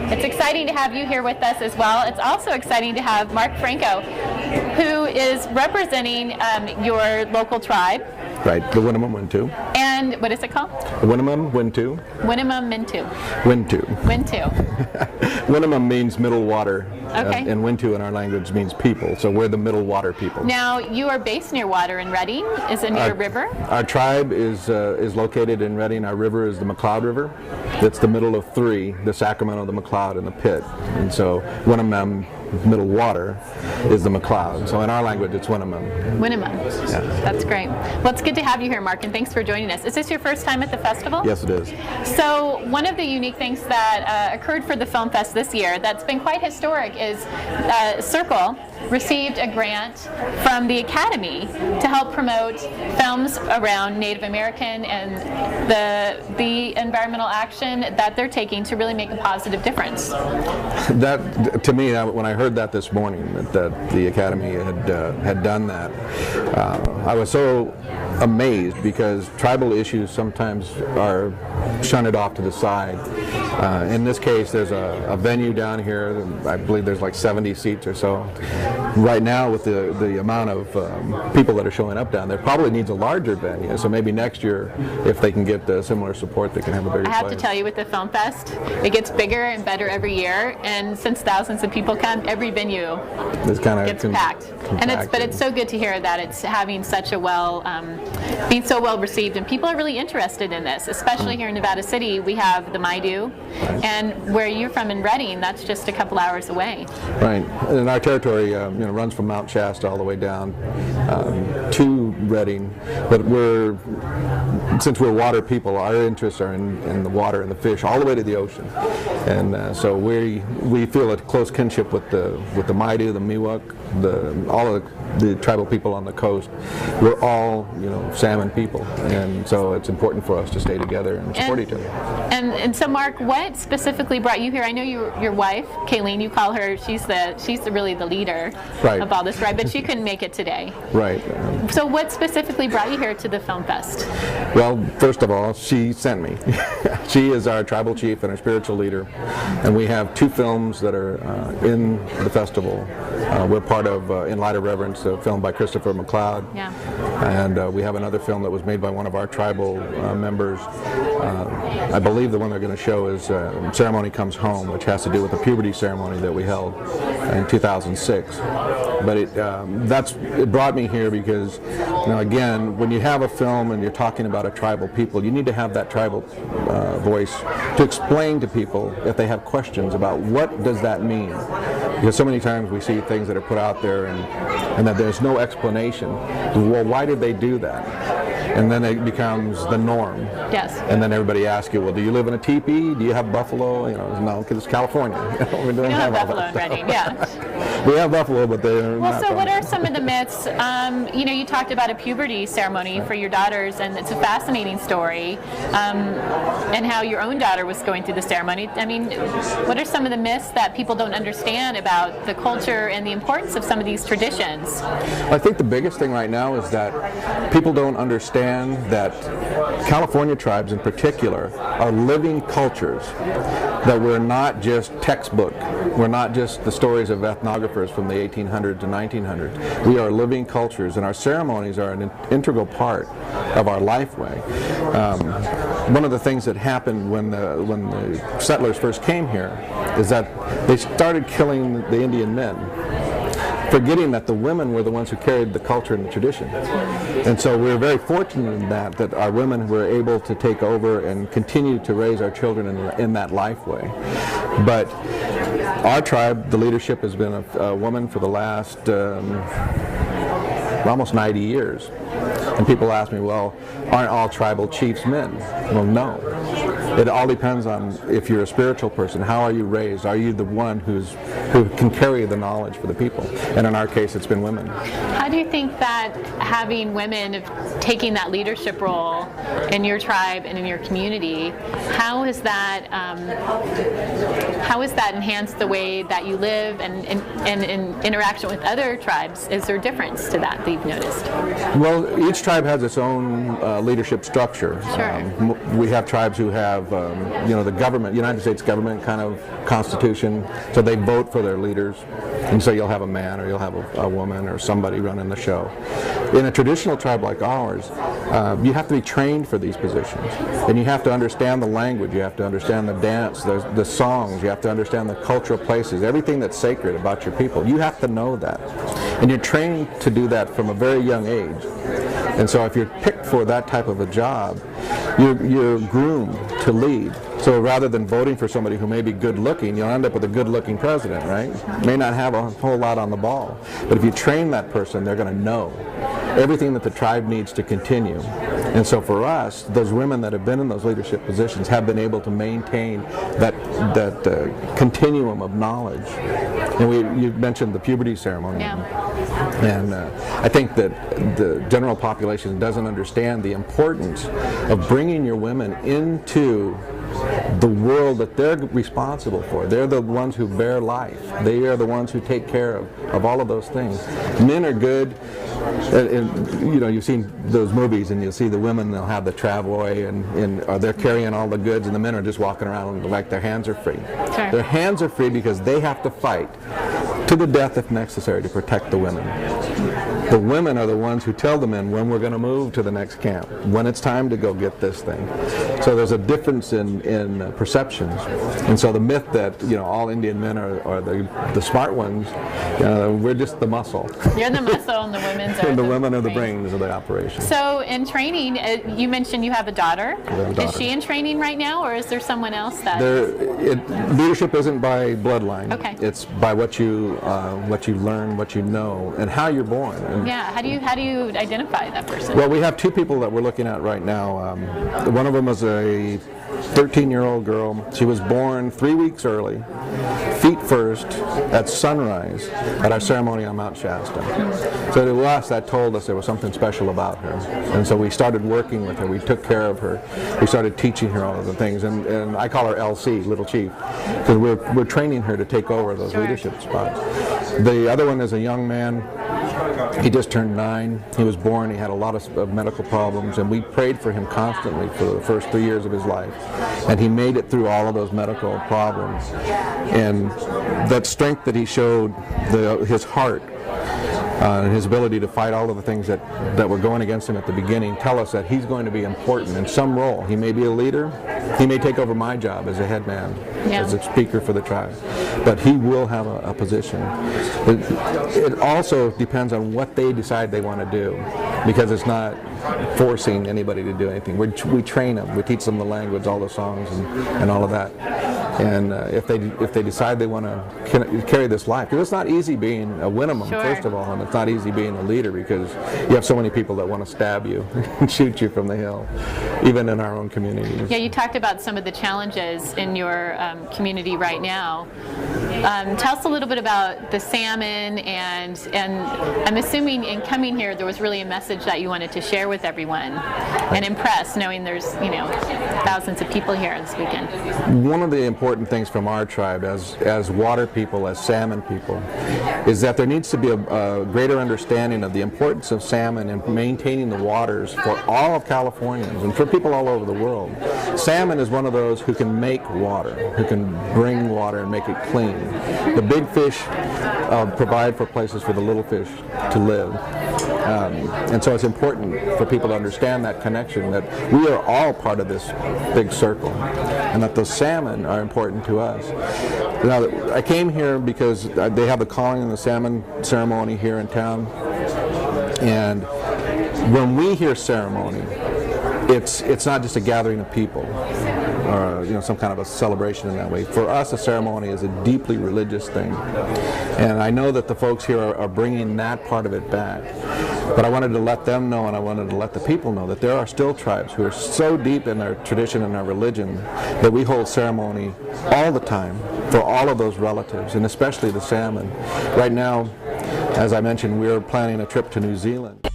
It's exciting to have you here with us as well. It's also exciting to have Mark Franco, who is representing your local tribe. Right, the Winnemem Wintu. And what is it called? Winnemem Wintu. Winnemem Mintu. Wintu. Wintu. Winnemem means middle water, Okay. and Wintu in our language means people, so we're the middle water people. Now, you are based near water in Redding. Is it near a river? Our tribe is located in Redding. Our river is the McLeod River. It's the middle of three, the Sacramento, the McLeod, and the Pitt. And so Winnemem, middle water, is the McLeod. So in our language, it's Winnemem. Winnemem. Yeah. That's great. Well, it's good to have you here, Mark, and thanks for joining us. Is this your first time at the festival? Yes, it is. So one of the unique things that occurred for the Film Fest this year that's been quite historic is Circle received a grant from the Academy to help promote films around Native American and the environmental action that they're taking to really make a positive difference. That, to me, when I heard that this morning, that the Academy had done that, I was so amazed because tribal issues sometimes are shunted off to the side. In this case, there's a venue down here. I believe there's like 70 seats or so. Right now, with the amount of people that are showing up down there, probably needs a larger venue. So maybe next year, if they can get similar support, they can have a bigger I have place. to tell you, with the Film Fest, it gets bigger and better every year. And since thousands of people come, every venue It's kind of gets packed. But it's so good to hear that it's having such a being so well received, and people are really interested in this, especially here in Nevada City. We have the Maidu, and where you're from in Redding, that's just a couple hours away. Right, and our territory runs from Mount Shasta all the way down to Redding, but since we're water people, our interests are in the water and the fish, all the way to the ocean, and so we feel a close kinship with the Maidu, the Miwok, all of the tribal people on the coast. We're all salmon people, and so it's important for us to stay together and support each other. And so, Mark, what specifically brought you here? I know your wife, Kayleen, you call her, she's really the leader of all this, right? But she couldn't make it today. Right. So what specifically brought you here to the Film Fest? Well, first of all, she sent me. She is our tribal chief and our spiritual leader, and we have two films that are in the festival. We're part of In Light of Reverence, a film by Christopher McLeod. Yeah. And we have another film that was made by one of our tribal members. I believe the one they're going to show is Ceremony Comes Home, which has to do with the puberty ceremony that we held in 2006. But it brought me here because, again, when you have a film and you're talking about a tribal people, you need to have that tribal voice to explain to people if they have questions about what does that mean. Because so many times we see things that are put out there and that there's no explanation. Well, why did they do that? And then it becomes the norm. Yes. And then everybody asks you, well, do you live in a teepee? Do you have buffalo? No, because it's California. We don't have all buffalo that in Redding, yeah. We have buffalo, but they're Well, not so from what are some of the myths? You talked about a puberty ceremony for your daughters, and it's a fascinating story, and how your own daughter was going through the ceremony. I mean, what are some of the myths that people don't understand about the culture and the importance of some of these traditions? I think the biggest thing right now is that people don't understand that California tribes in particular are living cultures, that we're not just textbook, we're not just the stories of ethnographers from the 1800s and 1900s. We are living cultures, and our ceremonies are an integral part of our lifeway. One of the things that happened when the settlers first came here is that they started killing the Indian men, forgetting that the women were the ones who carried the culture and the tradition. And so we're very fortunate in that our women were able to take over and continue to raise our children in that lifeway. But our tribe, the leadership has been a woman for the last almost 90 years. And people ask me, well, aren't all tribal chiefs men? Well, no. It all depends on if you're a spiritual person. How are you raised? Are you the one who can carry the knowledge for the people? And in our case, it's been women. How do you think that having women taking that leadership role in your tribe and in your community, how has that enhanced the way that you live and in interaction with other tribes? Is there a difference to that you've noticed? Well, each tribe has its own leadership structure. Sure. We have tribes who have, the government, United States government kind of constitution, so they vote for their leaders. And so you'll have a man or you'll have a woman or somebody running the show. In a traditional tribe like ours, you have to be trained for these positions. And you have to understand the language, you have to understand the dance, the songs, you have to understand the cultural places, everything that's sacred about your people. You have to know that. And you're trained to do that from a very young age. And so if you're picked for that type of a job, you're groomed to lead. So rather than voting for somebody who may be good looking, you'll end up with a good looking president, right? May not have a whole lot on the ball. But if you train that person, they're going to know everything that the tribe needs to continue. And so for us, those women that have been in those leadership positions have been able to maintain that continuum of knowledge. And you mentioned the puberty ceremony. Yeah. And I think that the general population doesn't understand the importance of bringing your women into the world that they're responsible for. They're the ones who bear life. They are the ones who take care of all of those things. Men are good. And you've seen those movies, and you'll see the women, they'll have the travois, and they're carrying all the goods, and the men are just walking around like their hands are free. Sure. Their hands are free because they have to fight to the death if necessary to protect the women. The women are the ones who tell the men when we're going to move to the next camp, when it's time to go get this thing. So there's a difference in perceptions. And so the myth that all Indian men are the smart ones, we're just the muscle. You're the muscle and the women's are and the women are the brains of the operation. So in training, you mentioned you have a daughter. I have a daughter. Is she in training right now, or is there someone else that? Leadership isn't by bloodline. Okay. It's by what you learn, what you know, and how you're born. And yeah. How do you identify that person? well, we have two people that we're looking at right now. One of them is a 13-year-old girl. She was born 3 weeks early, feet first, at sunrise at our ceremony on Mount Shasta. So to us, that told us there was something special about her. And so we started working with her. We took care of her. We started teaching her all of the things. And I call her LC, Little Chief, because we're training her to take over those Sure. leadership spots. The other one is a young man. He just turned 9. He was born. He had a lot of medical problems, and we prayed for him constantly for the first 3 years of his life. And he made it through all of those medical problems. And that strength that he showed, his heart, and his ability to fight all of the things that were going against him at the beginning, tell us that he's going to be important in some role. He may be a leader. He may take over my job as a head man, as a speaker for the tribe. But he will have a position. It also depends on what they decide they want to do, because it's not forcing anybody to do anything. We train them. We teach them the language, all the songs, and all of that. And if they decide they want to carry this life, because it's not easy being a Winnemem, Sure. first of all, and it's not easy being a leader, because you have so many people that want to stab you and shoot you from the hill, even in our own communities. Yeah, you talked about some of the challenges in your community right now. Tell us a little bit about the salmon, and I'm assuming in coming here there was really a message that you wanted to share with everyone and impress, knowing there's thousands of people here this weekend. One of the important things from our tribe as water people, as salmon people, is that there needs to be a greater understanding of the importance of salmon and maintaining the waters for all of Californians and for people all over the world. Salmon is one of those who can make water, who can bring water and make it clean. The big fish provide for places for the little fish to live. And so it's important for people to understand that connection, that we are all part of this big circle, and that those salmon are important to us. Now, I came here because they have the calling and the salmon ceremony here in town, and when we hear ceremony, it's not just a gathering of people or some kind of a celebration in that way. For us, a ceremony is a deeply religious thing, and I know that the folks here are bringing that part of it back. But I wanted to let them know, and I wanted to let the people know, that there are still tribes who are so deep in their tradition and their religion that we hold ceremony all the time for all of those relatives, and especially the salmon. Right now, as I mentioned, we're planning a trip to New Zealand.